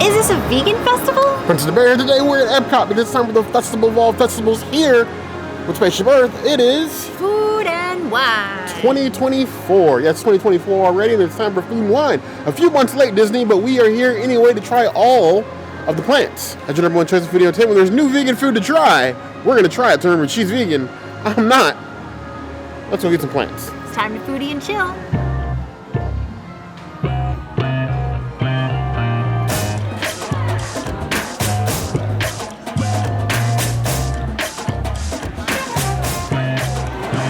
Is this a vegan festival? Prince of the Bear, today we're at EPCOT, but this time with the festival of all festivals here with Spaceship Earth. It is Food and Wine 2024. Yes, 2024 already, and it's time for food and wine. A few months late, Disney, but we are here anyway to try all of the plants. As your number one choice of video tape, when there's new vegan food to try, we're going to try it. So remember, she's vegan. I'm not. Let's go get some plants. It's time to foodie and chill.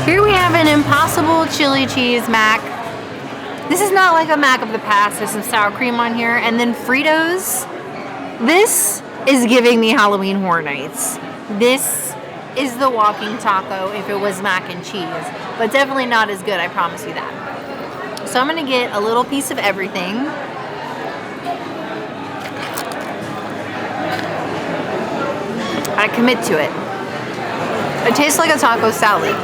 Here we have an impossible chili cheese mac. This is not like a mac of the past. There's some sour cream on here. And then Fritos. This is giving me Halloween Horror Nights. This is the walking taco if it was mac and cheese. But definitely not as good, I promise you that. So I'm gonna get a little piece of everything. I commit to it. It tastes like a taco salad.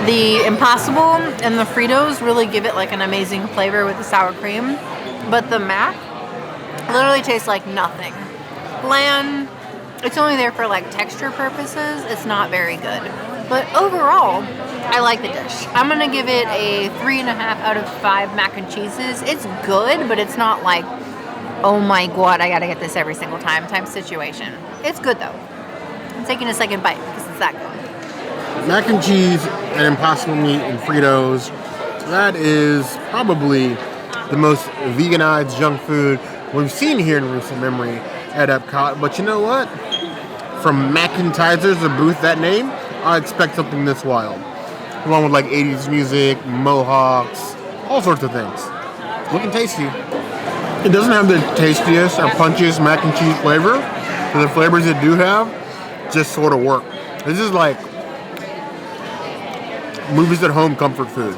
The Impossible and the Fritos really give it like an amazing flavor with the sour cream. But the mac literally tastes like nothing. Bland. It's only there for like texture purposes. It's not very good. But overall, I like the dish. I'm gonna give it a 3.5 out of 5 mac and cheeses. It's good, but it's not like, oh my god, I gotta get this every single time type situation. It's good though. I'm taking a second bite because it's that good. Mac and cheese and Impossible meat and Fritos. That is probably the most veganized junk food we've seen here in recent memory at EPCOT. But you know what? From Macatizers, a booth that name, I expect something this wild. Along with like 80s music, mohawks, all sorts of things. Looking tasty. It doesn't have the tastiest or punchiest mac and cheese flavor, but the flavors it do have just sort of work. This is like movies at home comfort food.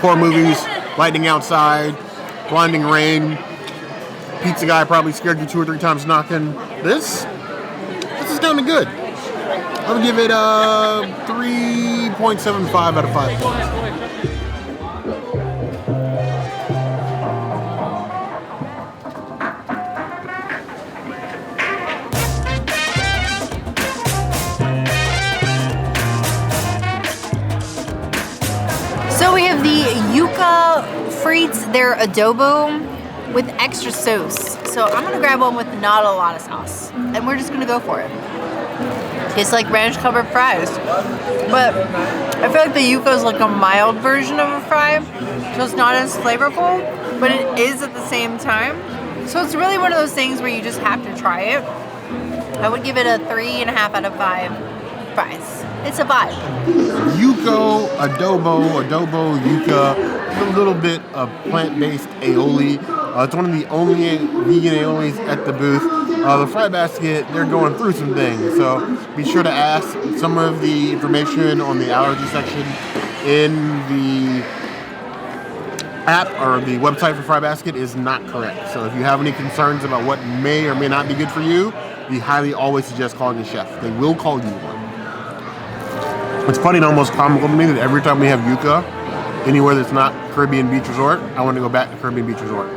Horror movies, lightning outside, blinding rain, pizza guy probably scared you 2 or 3 times knocking. This is kind of good. I would give it a 3.75 out of 5 points. So we have the Yuca frites. They're adobo with extra sauce. So I'm gonna grab one with not a lot of sauce. And we're just gonna go for it. Tastes like ranch covered fries. But I feel like the Yuca is like a mild version of a fry. So it's not as flavorful, but it is at the same time. So it's really one of those things where you just have to try it. I would give it a 3.5 out of 5 fries. It's a vibe. Yuca, adobo, yuca, a little bit of plant-based aioli. It's one of the only vegan aiolis at the booth. The fry basket, they're going through some things, so be sure to ask. Some of the information on the allergy section in the app or the website for Fry Basket is not correct. So if you have any concerns about what may or may not be good for you, we highly always suggest calling the chef. They will call you one. It's funny and almost comical to me that every time we have yuca anywhere that's not Caribbean Beach Resort, I want to go back to Caribbean Beach Resort.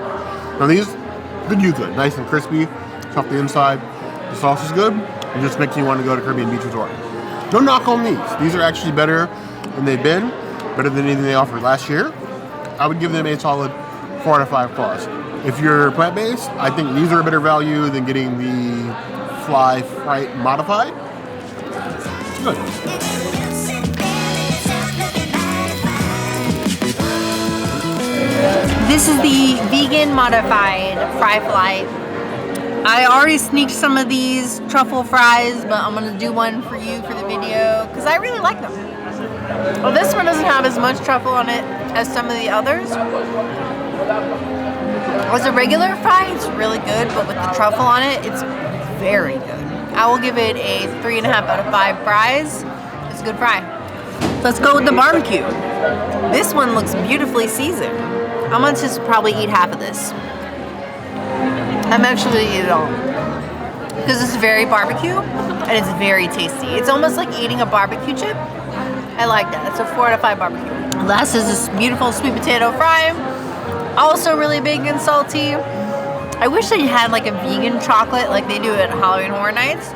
Now these, good yuca, nice and crispy, off the inside. The sauce is good. It just makes you want to go to Caribbean Beach Resort. No knock on these. These are actually better than they've been, better than anything they offered last year. I would give them a solid 4 out of 5 claws. If you're plant-based, I think these are a better value than getting the Fly Fright Modified. It's good. This is the vegan modified fry fly. I already sneaked some of these truffle fries, but I'm gonna do one for you for the video because I really like them. Well, this one doesn't have as much truffle on it as some of the others. As a regular fry, it's really good, but with the truffle on it, it's very good. I will give it a 3.5 out of 5 fries. It's a good fry. Let's go with the barbecue. This one looks beautifully seasoned. I'm gonna just probably eat half of this. I'm actually gonna eat it all. Because it's very barbecue and it's very tasty. It's almost like eating a barbecue chip. I like that. It's a 4 out of 5 barbecue. Last is this beautiful sweet potato fry. Also really big and salty. I wish they had like a vegan chocolate like they do at Halloween Horror Nights.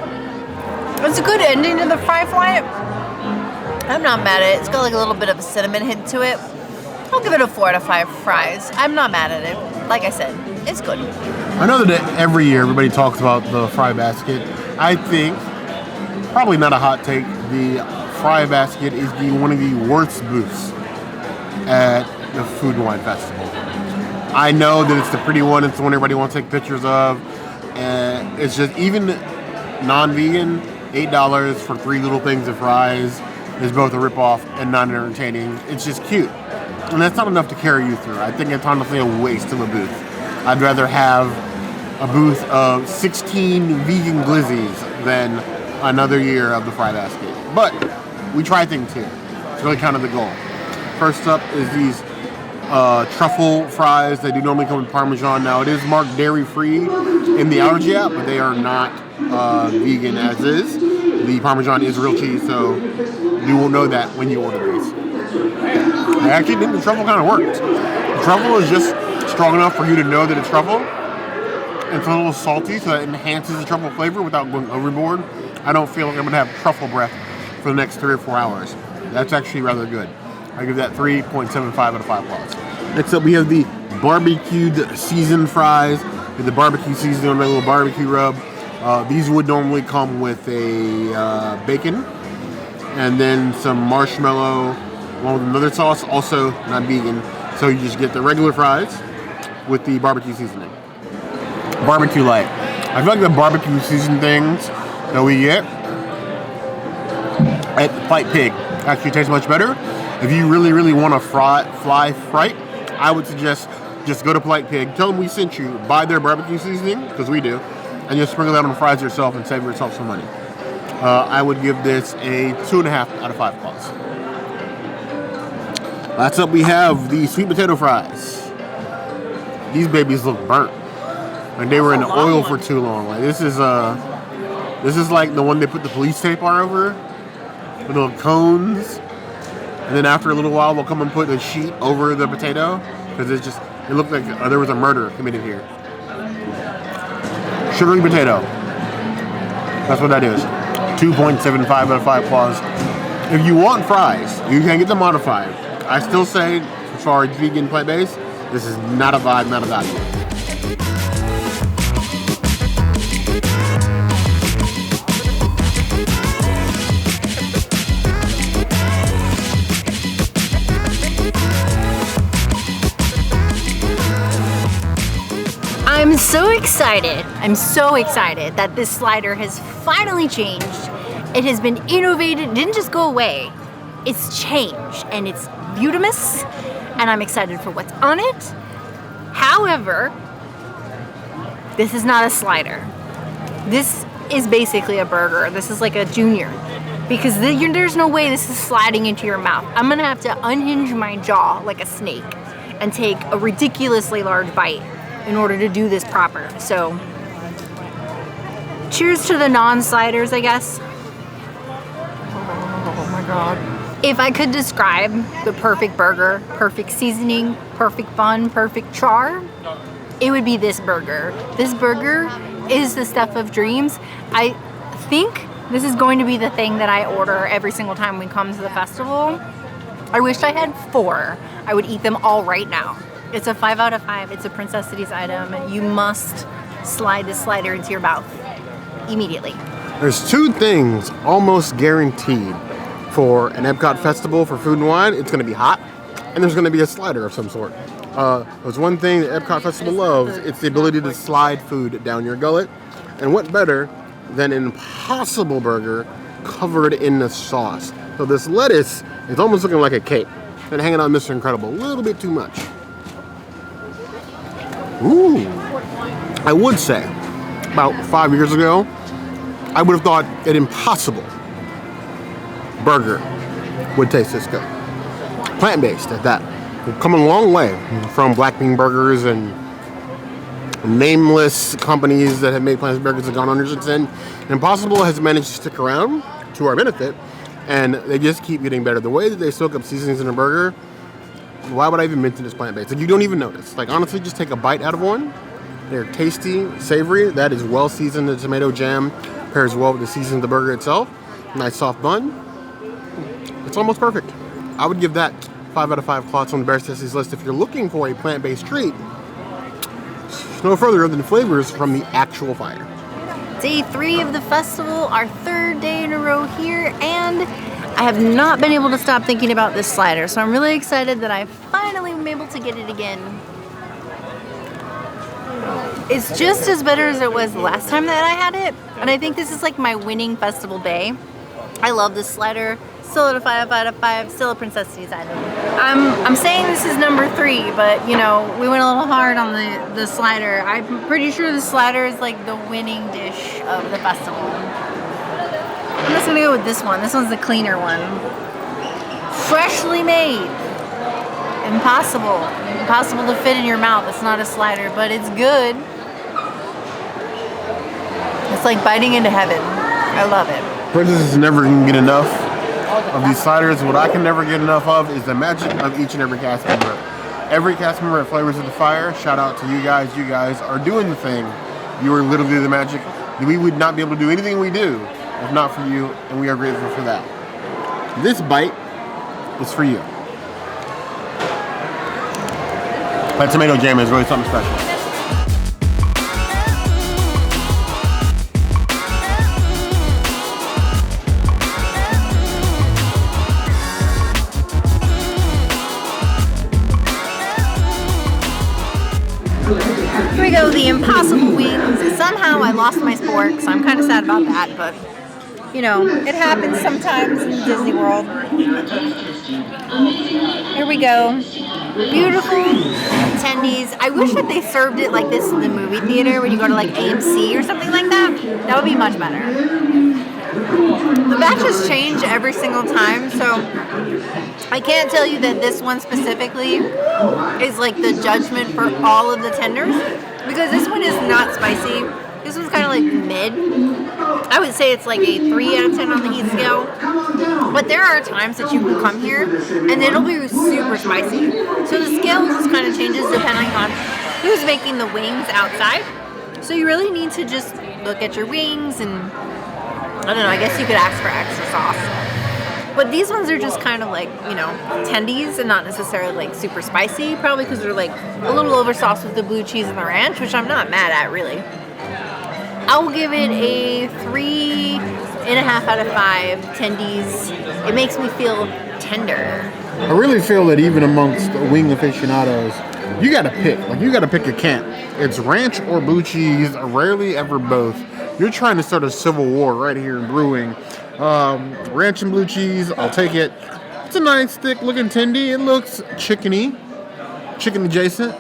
It's a good ending to the fry flight. I'm not mad at it. It's got like a little bit of a cinnamon hint to it. I'll give it a 4 out of 5 fries. I'm not mad at it. Like I said, it's good. I know that every year everybody talks about the fry basket. I think, probably not a hot take, the fry basket is one of the worst booths at the Food and Wine Festival. I know that it's the pretty one, it's the one everybody wants to take pictures of, and it's just, even non-vegan, $8 for 3 little things of fries is both a ripoff and not entertaining. It's just cute. And that's not enough to carry you through. I think it's honestly a waste of a booth. I'd rather have a booth of 16 vegan glizzies than another year of the fry basket. But we try things here. It's really kind of the goal. First up is these truffle fries. They do normally come with Parmesan. Now, it is marked dairy-free in the allergy app, but they are not vegan as is. The Parmesan is real cheese, so you will know that when you order these. I actually think the truffle kind of worked. The truffle is just strong enough for you to know that it's truffle. It's a little salty, so that enhances the truffle flavor without going overboard. I don't feel like I'm going to have truffle breath for the next 3 or 4 hours. That's actually rather good. I give that 3.75 out of 5 claws. Next up, we have the barbecued seasoned fries with the barbecue seasoning on a little barbecue rub. These would normally come with a bacon and then some marshmallow along with another sauce, also not vegan. So you just get the regular fries with the barbecue seasoning. Barbecue light. I feel like the barbecue seasoned things that we get at Flight Pig actually tastes much better. If you really, really want to fly fright, I would suggest just go to Polite Pig, tell them we sent you, buy their barbecue seasoning, because we do, and just sprinkle that on the fries yourself and save yourself some money. I would give this a 2.5 out of 5 claws. Last up, we have the sweet potato fries. These babies look burnt. Like they were in the oil for too long. Like this is like the one they put the police tape on over, with little cones. And then after a little while, they'll come and put a sheet over the potato because it looked like there was a murder committed here. Sugary potato. That's what that is. 2.75 out of 5 claws. If you want fries, you can get them modified. I still say, as far as vegan plant-based, this is not a vibe, not a value. I'm so excited. I'm so excited that this slider has finally changed. It has been innovated. It didn't just go away. It's changed and it's beautimous and I'm excited for what's on it. However, this is not a slider. This is basically a burger. This is like a junior because there's no way this is sliding into your mouth. I'm gonna have to unhinge my jaw like a snake and take a ridiculously large bite in order to do this proper. So, cheers to the non-sliders, I guess. Oh my God. If I could describe the perfect burger, perfect seasoning, perfect bun, perfect char, it would be this burger. This burger is the stuff of dreams. I think this is going to be the thing that I order every single time we come to the festival. I wish I had 4. I would eat them all right now. It's a 5 out of 5. It's a Princess Cities item. You must slide this slider into your mouth immediately. There's 2 things almost guaranteed for an EPCOT festival for food and wine. It's going to be hot, and there's going to be a slider of some sort. There's one thing the EPCOT festival loves. It's the ability to slide food down your gullet. And what better than an Impossible Burger covered in the sauce? So this lettuce is almost looking like a cake. And hanging out Mr. Incredible a little bit too much. Ooh, I would say about 5 years ago, I would have thought an Impossible Burger would taste this good. Plant-based at that. We've come a long way from black bean burgers and nameless companies that have made plant-based burgers have gone under since then. Impossible has managed to stick around to our benefit, and they just keep getting better. The way that they soak up seasonings in a burger, why would I even mention it's plant-based? Like, you don't even notice. Like, honestly, just take a bite out of one, and They're tasty, savory. That is well seasoned. The tomato jam pairs well with the seasoning of the burger itself. Nice soft bun. It's almost perfect. I would give that 5 out of 5 clots on the Bear's Testies list if you're looking for a plant-based treat. No further than flavors from the actual fire. Day 3 of the festival, our 3rd day in a row here, and I have not been able to stop thinking about this slider, so I'm really excited that I finally am able to get it again. It's just as better as it was the last time that I had it, and I think this is like my winning festival day. I love this slider. Still at a 5 out of 5, still a Princess Island. I'm saying this is number 3, but you know, we went a little hard on the slider. I'm pretty sure the slider is like the winning dish of the festival. I'm just gonna go with this one. This one's the cleaner one. Freshly made. Impossible to fit in your mouth. It's not a slider, but it's good. It's like biting into heaven. I love it. Princess is never gonna get enough of these sliders. What I can never get enough of is the magic of each and every cast member. Every cast member at Flavors of the Fire, shout out to you guys. You guys are doing the thing. You are literally the magic. We would not be able to do anything we do if not for you, and we are grateful for that. This bite is for you. That tomato jam is really something special. Here we go, the Impossible Wings. Somehow I lost my spork, so I'm kind of sad about that, but you know, it happens sometimes in Disney World. Here we go. Beautiful attendees. I wish that they served it like this in the movie theater when you go to like AMC or something like that. That would be much better. The batches change every single time, so I can't tell you that this one specifically is like the judgment for all of the tenders, because this one is not spicy. This one's kind of like mid. I would say it's like a 3 out of 10 on the heat scale. But there are times that you can come here and it'll be super spicy. So the scale just kind of changes depending on who's making the wings outside. So you really need to just look at your wings and, I don't know, I guess you could ask for extra sauce. But these ones are just kind of like, you know, tendies and not necessarily like super spicy. Probably because they're like a little oversauced with the blue cheese and the ranch, which I'm not mad at really. I will give it a 3.5 out of 5 tendies. It makes me feel tender. I really feel that even amongst wing aficionados, you gotta pick. Like, you gotta pick a camp. It's ranch or blue cheese, rarely ever both. You're trying to start a civil war right here in Brew-wing. Ranch and blue cheese, I'll take it. It's a nice, thick looking tendy. It looks chicken adjacent.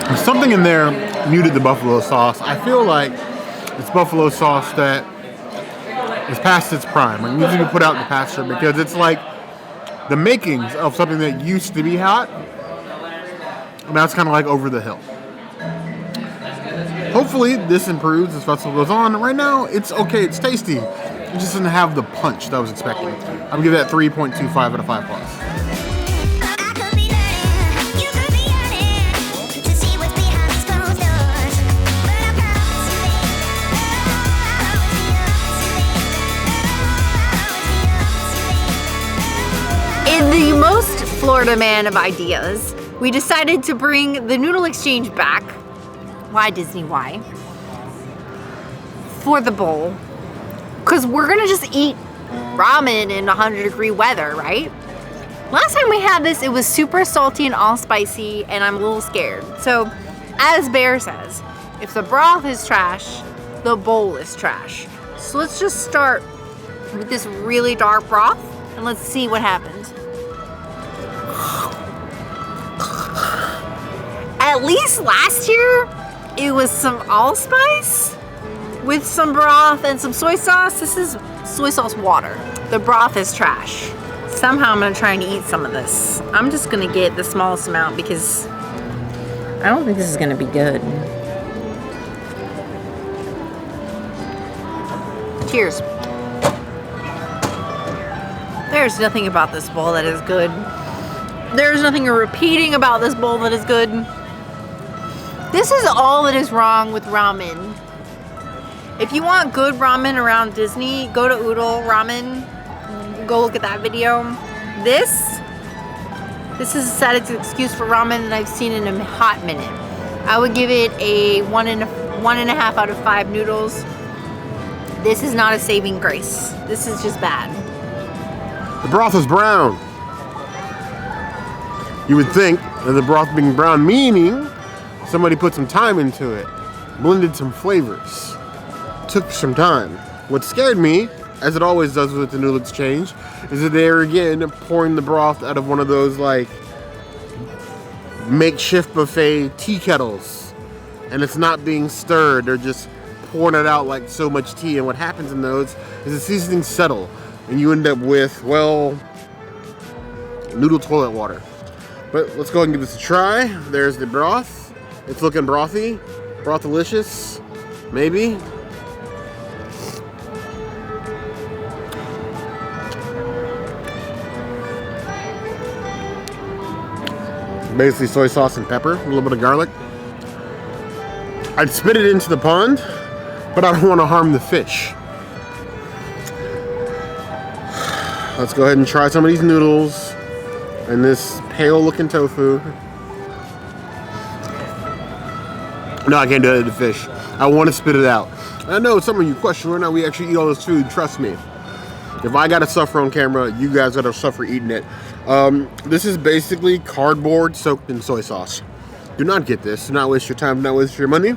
There's something in there muted the buffalo sauce. I feel like it's buffalo sauce that is past its prime. It needs to be put out in the pasture because it's like the makings of something that used to be hot. And now it's kind of like over the hill. Hopefully this improves as festival goes on. Right now, it's okay. It's tasty. It just doesn't have the punch that I was expecting. I'm going to give that 3.25 out of 5 plus. In the most Florida man of ideas, we decided to bring the Noodle Exchange back. Why, Disney, why? For the bowl. Because we're going to just eat ramen in 100-degree weather, right? Last time we had this, it was super salty and all spicy, and I'm a little scared. So, as Bear says, if the broth is trash, the bowl is trash. So let's just start with this really dark broth, and let's see what happens. At least last year, it was some allspice with some broth and some soy sauce. This is soy sauce water. The broth is trash. Somehow I'm gonna try and eat some of this. I'm just gonna get the smallest amount because I don't think this is gonna be good. Cheers. There's nothing about this bowl that is good. There's nothing repeating about this bowl that is good. This is all that is wrong with ramen. If you want good ramen around Disney, go to Noodle Ramen. Go look at that video. This is a sad excuse for ramen that I've seen in a hot minute. I would give it a 1.5 out of 5 noodles. This is not a saving grace. This is just bad. The broth is brown. You would think that the broth being brown, meaning somebody put some time into it, blended some flavors, took some time. What scared me, as it always does with the noodle exchange, is that they're again pouring the broth out of one of those like makeshift buffet tea kettles, and it's not being stirred. They're just pouring it out like so much tea, and what happens in those is the seasonings settle, and you end up with, well, noodle toilet water. But let's go ahead and give this a try. There's the broth. It's looking brothy, brothalicious, maybe. Basically soy sauce and pepper, a little bit of garlic. I'd spit it into the pond, but I don't want to harm the fish. Let's go ahead and try some of these noodles and this pale looking tofu. No, I can't do that to the fish. I want to spit it out. I know some of you question whether or not we actually eat all this food. Trust me. If I gotta suffer on camera, you guys gotta suffer eating it. This is basically cardboard soaked in soy sauce. Do not get this. Do not waste your time. Do not waste your money.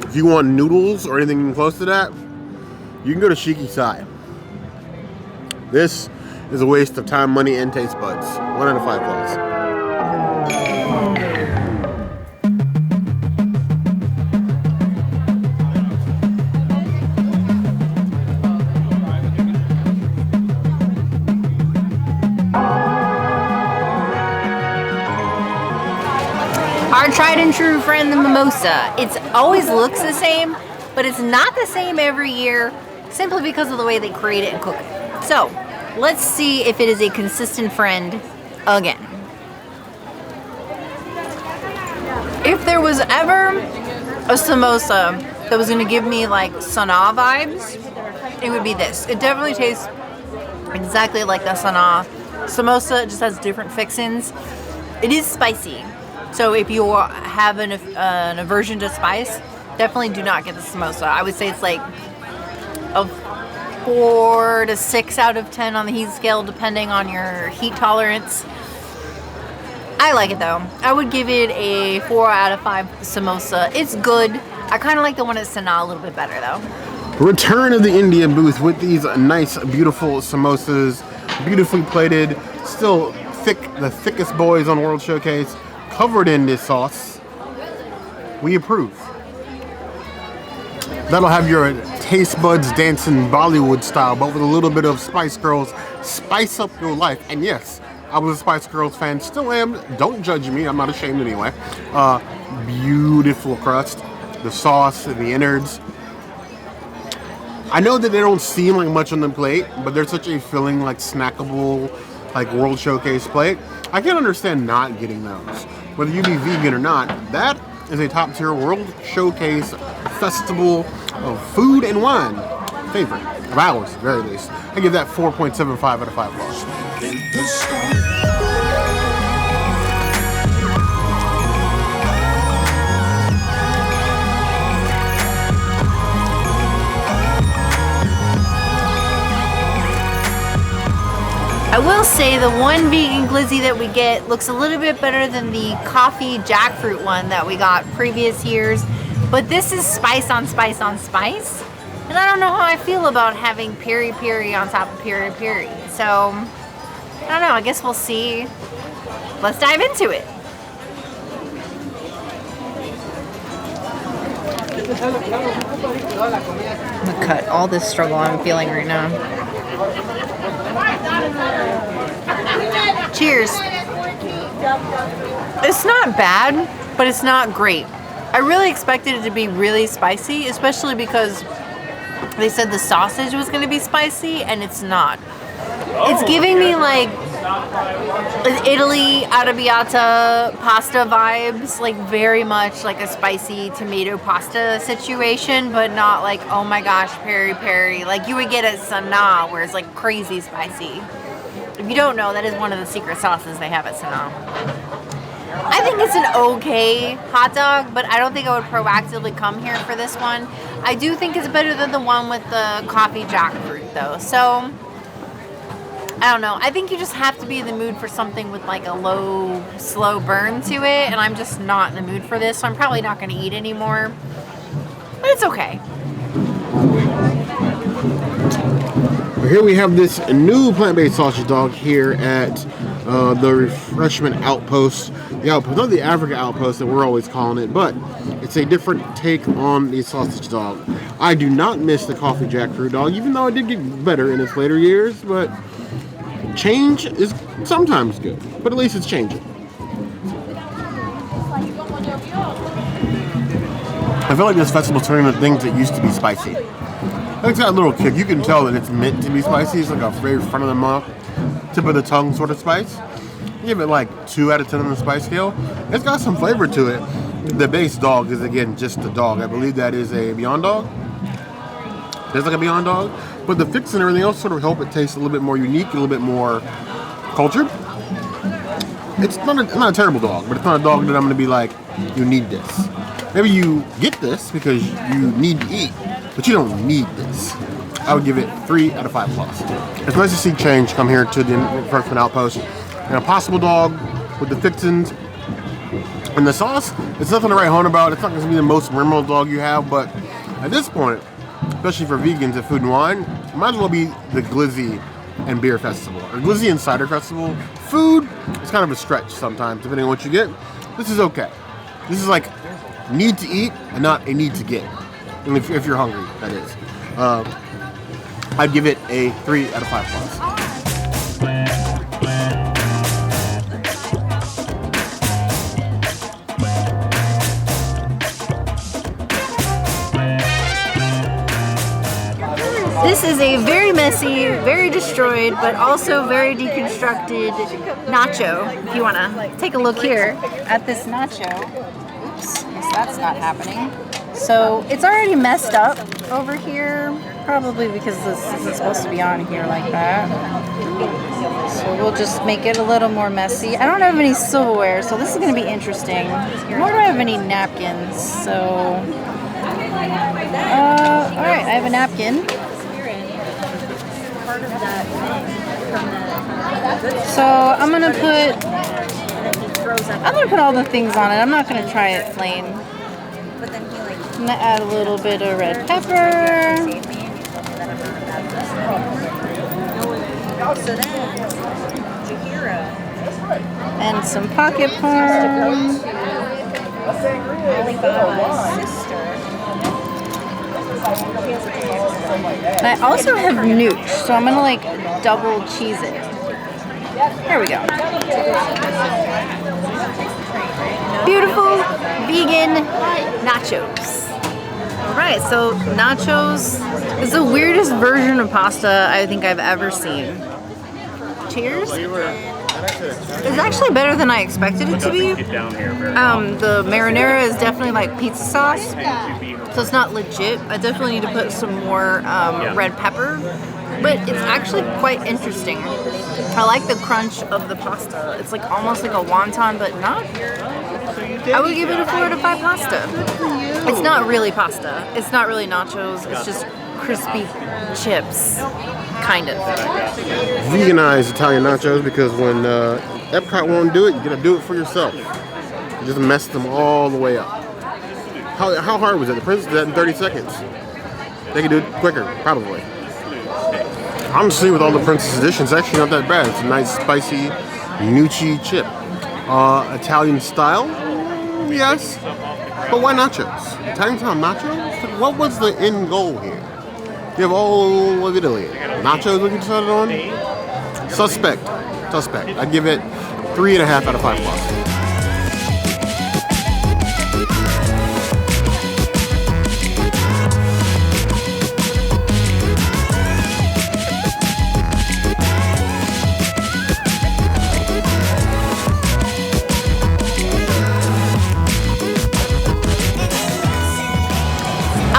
If you want noodles or anything close to that, you can go to Shiitake. This is a waste of time, money, and taste buds. 1 out of 5 plus. Our tried and true friend, the mimosa. It always looks the same, but it's not the same every year simply because of the way they create it and cook it. So, let's see if it is a consistent friend again. If there was ever a samosa that was going to give me like Sanaa vibes, it would be this. It definitely tastes exactly like the Sanaa samosa. It just has different fixins. It is spicy. So if you have an aversion to spice, definitely do not get the samosa. I would say it's like a 4 to 6 out of 10 on the heat scale, depending on your heat tolerance. I like it though. I would give it a 4 out of 5 samosa. It's good. I kind of like the one at Sanaa a little bit better though. Return of the India booth with these nice, beautiful samosas, beautifully plated, still thick, the thickest boys on World Showcase, covered in this sauce. We approve. That'll have your taste buds dancing Bollywood style, but with a little bit of Spice Girls. Spice up your life. And yes, I was a Spice Girls fan, still am. Don't judge me, I'm not ashamed anyway. Beautiful crust, the sauce and the innards. I know that they don't seem like much on the plate, but they're such a filling, like snackable, like World Showcase plate. I can understand not getting those. Whether you be vegan or not, that is a top tier World Showcase festival of food and wine favorite of ours, at the very least. I give that 4.75 out of 5 plus. I will say the one vegan glizzy that we get looks a little bit better than the coffee jackfruit one that we got previous years. But this is spice on spice on spice. And I don't know how I feel about having peri-peri on top of peri-peri. So, I don't know, I guess we'll see. Let's dive into it. I'm gonna cut all this struggle I'm feeling right now. Cheers. It's not bad, but it's not great. I really expected it to be really spicy, especially because they said the sausage was going to be spicy, and it's not. It's giving me like Italy arrabbiata pasta vibes, like very much like a spicy tomato pasta situation, but not like, oh my gosh, peri peri, like you would get at Sanaa, where it's like crazy spicy. If you don't know, that is one of the secret sauces they have at Sanaa. I think it's an okay hot dog, but I don't think I would proactively come here for this one. I do think it's better than the one with the coffee jackfruit though, so I don't know. I think you just have to be in the mood for something with like a low, slow burn to it, and I'm just not in the mood for this, so I'm probably not going to eat anymore. But it's okay. Here we have this new plant-based sausage dog here at the Refreshment Outpost. The Outpost, not the Africa Outpost that we're always calling it, but it's a different take on the sausage dog. I do not miss the coffee jackfruit dog, even though it did get better in its later years, but change is sometimes good, but at least it's changing. I feel like this festival's turning into things that used to be spicy. It's got a little kick. You can tell that it's meant to be spicy. It's like a very front of the mouth, tip of the tongue sort of spice. Give it like 2 out of 10 on the spice scale. It's got some flavor to it. The base dog is, again, just a dog. I believe that is a Beyond Dog. There's like a Beyond Dog. But the fix and everything else sort of help it taste a little bit more unique, a little bit more cultured. It's not a terrible dog, but it's not a dog that I'm going to be like, you need this. Maybe you get this because you need to eat, but you don't need this. I would give it 3 out of 5 plus. It's nice to see change come here to the Refreshment Outpost. And a possible dog with the fixins and the sauce, it's nothing to write home about. It's not going to be the most memorable dog you have, but at this point, especially for vegans at Food and Wine, it might as well be the Glizzy and Beer Festival, or Glizzy and Cider Festival. Food is kind of a stretch sometimes, depending on what you get. This is okay. This is like need to eat and not a need to get. And if you're hungry, that is. I'd give it a 3 out of 5 plus. This is a very messy, very destroyed, but also very deconstructed nacho. If you want to take a look here at this nacho. Oops, guess that's not happening. So it's already messed up over here, probably because this isn't supposed to be on here like that. So we'll just make it a little more messy. I don't have any silverware, so this is going to be interesting. Nor do I have any napkins, so... alright, I have a napkin. So I'm gonna put all the things on it. I'm not gonna try it plain. I'm gonna add a little bit of red pepper. And some pocket parm. And I also have nooch, so I'm gonna like double cheese it. There we go. Beautiful vegan nachos. Alright, so nachos is the weirdest version of pasta I think I've ever seen. Cheers. It's actually better than I expected it to be. The marinara is definitely like pizza sauce. So it's not legit. I definitely need to put some more red pepper, but it's actually quite interesting. I like the crunch of the pasta. It's like almost like a wonton, but not. I would give it a 4 out of 5 pasta. It's not really pasta. It's not really nachos. It's just crispy chips, kind of. Veganized Italian nachos because when EPCOT won't do it, you gotta do it for yourself. You just mess them all the way up. How hard was it? The Prince did that in 30 seconds. They could do it quicker, probably. Honestly, with all the Prince's additions, it's actually not that bad. It's a nice, spicy, noochy chip. Italian style? Yes. But why nachos? Italian style nachos? What was the end goal here? You have all of Italy. Nachos what you decided on? Suspect. I'd give it 3.5 out of 5 plus.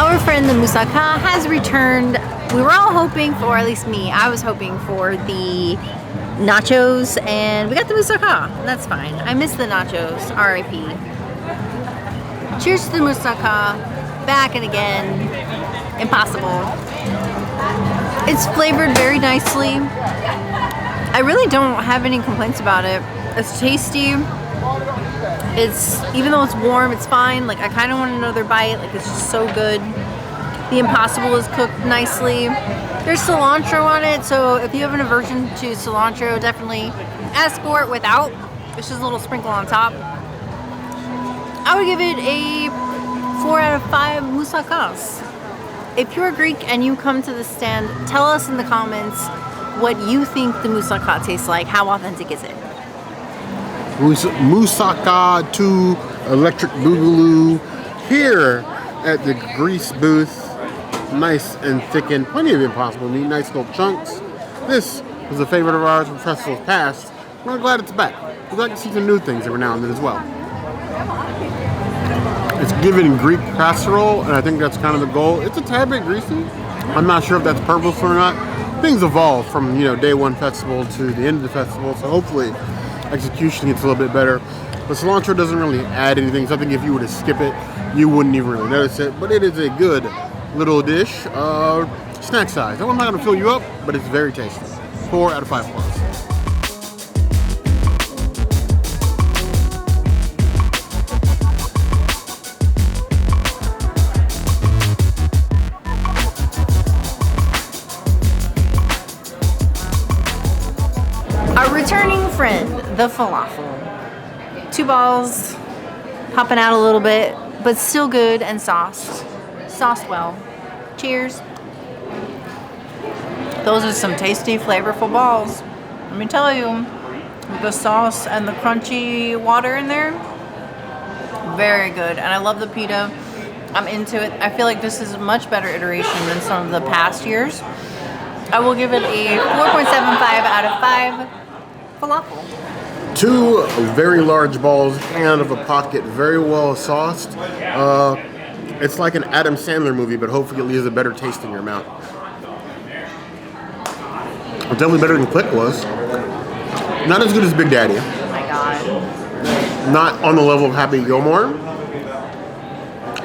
Our friend the moussaka has returned. We were all hoping for, at least me, I was hoping for the nachos, and we got the moussaka. That's fine. I miss the nachos. R.I.P. Cheers to the moussaka. Back and again. Impossible. It's flavored very nicely. I really don't have any complaints about it. It's tasty. It's, even though it's warm, it's fine. Like, I kind of want another bite. Like, it's just so good. The impossible is cooked nicely. There's cilantro on it, so if you have an aversion to cilantro, definitely ask for it without. It's just a little sprinkle on top. I would give it a 4 out of 5 moussakas. If you're Greek and you come to the stand, tell us in the comments what you think the moussaka tastes like. How authentic is it? Moussaka to Electric Boogaloo here at the Grease booth. Nice and thickened, plenty of impossible meat, nice little chunks. This was a favorite of ours from festivals past. We're glad it's back. We'd like to see some new things every now and then as well. It's given Greek casserole, and I think that's kind of the goal. It's a tad bit greasy. I'm not sure if that's purposeful or not. Things evolve from, you know, day one festival to the end of the festival, so hopefully execution gets a little bit better. The cilantro doesn't really add anything, so I think if you were to skip it, you wouldn't even really notice it. But it is a good little dish, snack size. I'm not going to fill you up, but it's very tasty. 4 out of 5 plus. Our returning friend, the falafel. 2 balls, popping out a little bit, but still good and sauced. Sauced well. Cheers. Those are some tasty, flavorful balls. Let me tell you, the sauce and the crunchy water in there, very good. And I love the pita. I'm into it. I feel like this is a much better iteration than some of the past years. I will give it a 4.75 out of 5 falafel. 2 very large balls, hand of a pocket, very well sauced. It's like an Adam Sandler movie, but hopefully it leaves a better taste in your mouth. Definitely better than Click was. Not as good as Big Daddy. Oh my god. Not on the level of Happy Gilmore,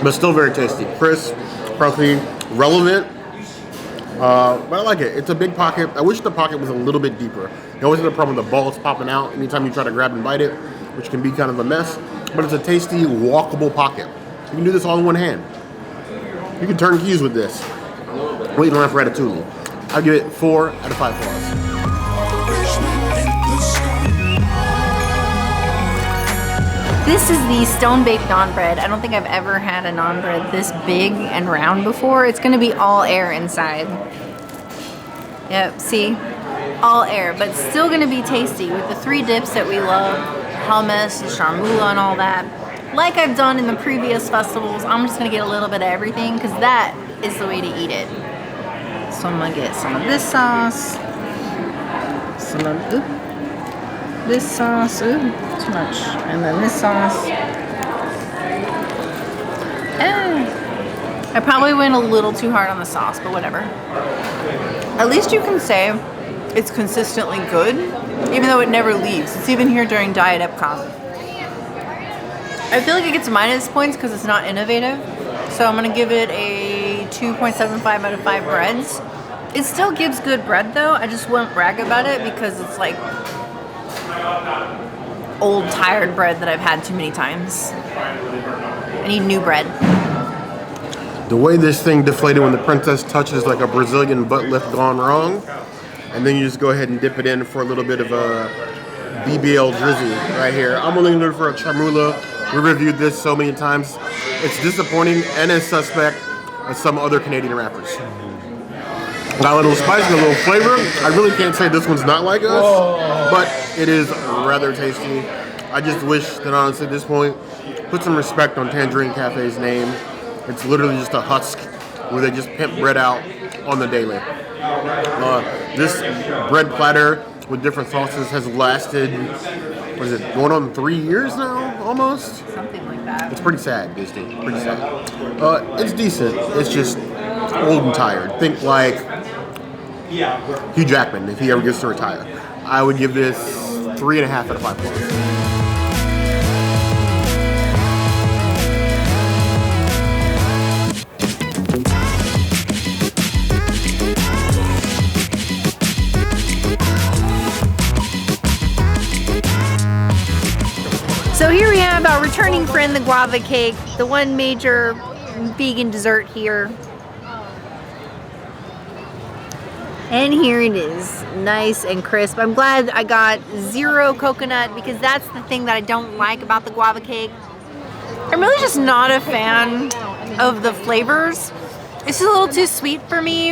but still very tasty. Crisp, crunchy, relevant. But I like it. It's a big pocket. I wish the pocket was a little bit deeper. You always have a problem with the balls popping out anytime you try to grab and bite it, which can be kind of a mess. But it's a tasty, walkable pocket. You can do this all in one hand. You can turn keys with this. Waiting around for ratatouille. I'll give it 4 out of 5 plus. This is the stone-baked naan bread. I don't think I've ever had a naan bread this big and round before. It's gonna be all air inside. Yep, see? All air, but still gonna be tasty with the 3 dips that we love. Hummus, sharmula, and all that. Like I've done in the previous festivals, I'm just gonna get a little bit of everything because that is the way to eat it. So I'm gonna get some of this sauce, some of this sauce, ooh, too much, and then this sauce. I probably went a little too hard on the sauce, but whatever. At least you can say it's consistently good, even though it never leaves. It's even here during Diet EPCOT. I feel like it gets minus points because it's not innovative. So I'm gonna give it a 2.75 out of 5 breads. It still gives good bread though. I just won't brag about it because it's like old tired bread that I've had too many times. I need new bread. The way this thing deflated when the princess touches like a Brazilian butt lift gone wrong. And then you just go ahead and dip it in for a little bit of a BBL drizzy right here. I'm only looking for a chamula. We reviewed this so many times. It's disappointing and as suspect as some other Canadian rappers. Got a little spice and a little flavor. I really can't say this one's not like us, but it is rather tasty. I just wish that honestly at this point, put some respect on Tangierine Cafe's name. It's literally just a husk where they just pimp bread out on the daily. This bread platter with different sauces has lasted, what is it, going on 3 years now, almost? Something like that. It's pretty sad, Disney. Pretty sad. It's decent. It's just old and tired. Think like Hugh Jackman if he ever gets to retire. I would give this 3.5 out of 5 points. So here we have our returning friend, the guava cake, the one major vegan dessert here. And here it is, nice and crisp. I'm glad I got 0 coconut because that's the thing that I don't like about the guava cake. I'm really just not a fan of the flavors. It's a little too sweet for me,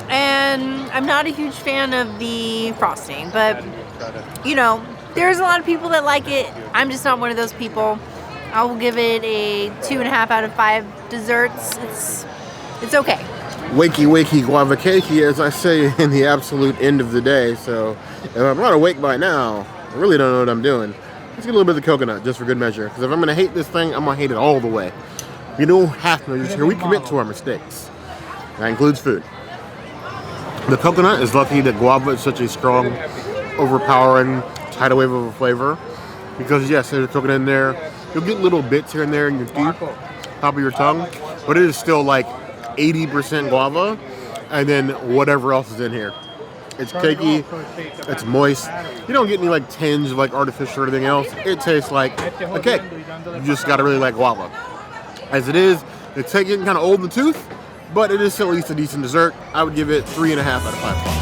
and I'm not a huge fan of the frosting, but you know, there's a lot of people that like it. I'm just not one of those people. I will give it a 2.5 out of 5 desserts. It's okay. Wakey, wakey, guava cakey, as I say in the absolute end of the day. So if I'm not awake by now, I really don't know what I'm doing. Let's get a little bit of the coconut, just for good measure. Because if I'm going to hate this thing, I'm going to hate it all the way. You don't have to. Just here we commit to our mistakes. That includes food. The coconut is lucky that guava is such a strong, overpowering tidal wave of a flavor. Because yes, there's coconut in there. You'll get little bits here and there in your teeth, top of your tongue. But it is still like 80% guava, and then whatever else is in here. It's cakey, it's moist. You don't get any like tinge of like artificial or anything else. It tastes like a cake. You just gotta really like guava. As it is, it's getting kind of old in the tooth, but it is still at least a decent dessert. I would give it 3.5 out of 5 points.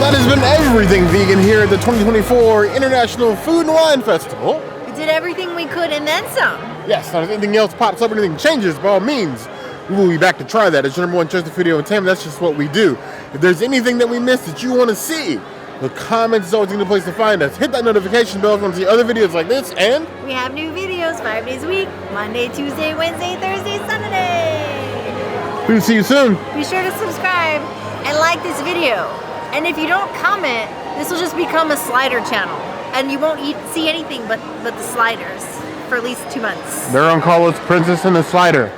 That has been everything vegan here at the 2024 International Food and Wine Festival. We did everything we could and then some. Yes, now if anything else pops up, anything changes, by all means, we will be back to try that. It's your #1 trusted video entertainment. That's just what we do. If there's anything that we missed that you want to see, the comments is always a good place to find us. Hit that notification bell if you want to see other videos like this, and we have new videos 5 days a week, Monday, Tuesday, Wednesday, Thursday, Saturday. we'll see you soon. Be sure to subscribe and like this video. And if you don't comment, this will just become a slider channel. And you won't see anything but the sliders for at least 2 months. They're gonna call us Princess and the Slider.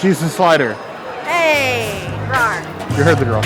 She's the slider. Hey, rawr. You heard the girl.